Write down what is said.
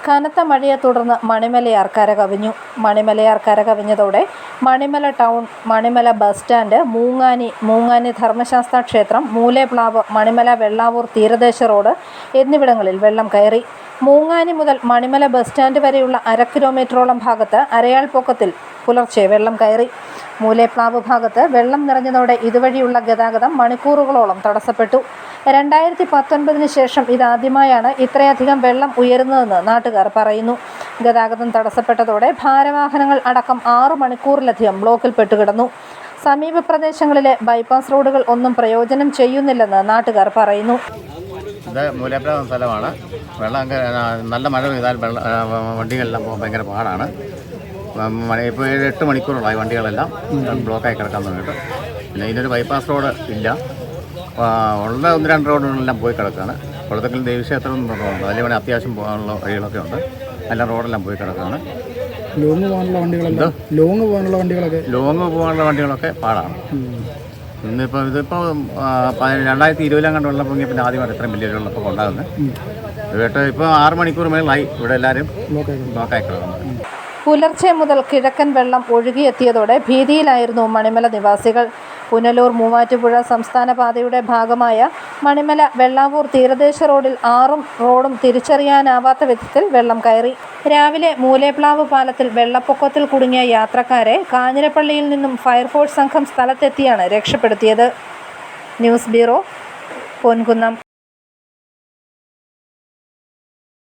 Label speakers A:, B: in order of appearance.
A: കനത്ത മഴയെ തുടർന്ന് മണിമലയാർ കരകവിഞ്ഞു. മണിമലയാർ കരകവിഞ്ഞതോടെ Manimala town, Manimala bus stand, മൂങ്ങാനി ധർമ്മശാസ്ത്ര ക്ഷേത്രം, മൂലേപ്ലാവ്, മണിമല വെള്ളാവൂർ തീരദേശ റോഡ് എന്നിവിടങ്ങളിൽ വെള്ളം കയറി. മൂങ്ങാനി മുതൽ മണിമല ബസ് സ്റ്റാൻഡ് വരെയുള്ള 1/2 കിലോമീറ്ററോളം ഭാഗത്ത് അരയാൾ പൊക്കത്തിൽ പുലർച്ചെ വെള്ളം കയറി. മൂലേപ്ലാവ് ഭാഗത്ത് വെള്ളം നിറഞ്ഞതോടെ ഇതുവഴിയുള്ള ഗതാഗതം മണിക്കൂറുകളോളം തടസ്സപ്പെട്ടു. 2019 ശേഷം ഇതാദ്യമായാണ് ഇത്രയധികം വെള്ളം ഉയരുന്നതെന്ന് നാട്ടുകാർ പറയുന്നു. ഗതാഗതം തടസ്സപ്പെട്ടതോടെ ഭാരവാഹനങ്ങൾ അടക്കം 6 മണിക്കൂറിലധികം ബ്ലോക്കിൽ പെട്ടുകിടന്നു. സമീപ പ്രദേശങ്ങളിലെ ബൈപ്പാസ് റോഡുകൾ ഒന്നും പ്രയോജനം ചെയ്യുന്നില്ലെന്ന് നാട്ടുകാർ പറയുന്നു.
B: ഇത് മൂലേപ്ലാവ് സ്ഥലമാണ്. വെള്ളം നല്ല മഴ പെയ്താൽ വണ്ടികളെല്ലാം പോകാൻ ഭയങ്കര പാടാണ്. ഇപ്പോൾ 8 മണിക്കൂറുള്ളായി വണ്ടികളെല്ലാം ബ്ലോക്കായി കിടക്കാൻ തുടങ്ങിയിട്ട്. പിന്നെ ഇതിനൊരു ബൈപ്പാസ് റോഡ് ഇല്ല. ഉള്ള 1-2 റോഡുകളെല്ലാം പോയി കിടക്കുകയാണ്. കുളത്തക്കൽ ദേവീക്ഷേത്രം റോഡുണ്ട്, അതിൽ വേണേൽ അത്യാവശ്യം പോകാനുള്ള വഴികളൊക്കെ ഉണ്ട്. എല്ലാം റോഡെല്ലാം പോയി കിടക്കുകയാണ്.
C: ലോങ് പോകാനുള്ള വണ്ടികളൊക്കെ പാടാണ്. ഇതിപ്പോൾ 2020 കണ്ട് വെള്ളം പൊങ്ങിയ പിന്നെ ആദ്യമായിട്ട് ഇത്രയും വലിയ വെള്ളപ്പൊക്കം ഉണ്ടാകുന്നത്. കേട്ട് ഇപ്പോൾ 6 മണിക്കൂർ മേളിലായി ഇവിടെ എല്ലാവരും ബ്ലോക്കായി കിടക്കുന്നത്.
A: പുലർച്ചെ മുതൽ കിഴക്കൻ വെള്ളം ഒഴുകിയെത്തിയതോടെ ഭീതിയിലായിരുന്നു മണിമല നിവാസികൾ. പുനലൂർ മൂവാറ്റുപുഴ സംസ്ഥാന പാതയുടെ ഭാഗമായ മണിമല വെള്ളാവൂർ തീരദേശ റോഡിൽ 6 റോഡും തിരിച്ചറിയാനാവാത്ത വിധത്തിൽ വെള്ളം കയറി. രാവിലെ മൂലേപ്ലാവ് പാലത്തിൽ വെള്ളപ്പൊക്കത്തിൽ കുടുങ്ങിയ യാത്രക്കാരെ കാഞ്ഞിരപ്പള്ളിയിൽ നിന്നും ഫയർഫോഴ്സ് സംഘം സ്ഥലത്തെത്തിയാണ് രക്ഷപ്പെടുത്തിയത്. News bureau, Ponkunnam.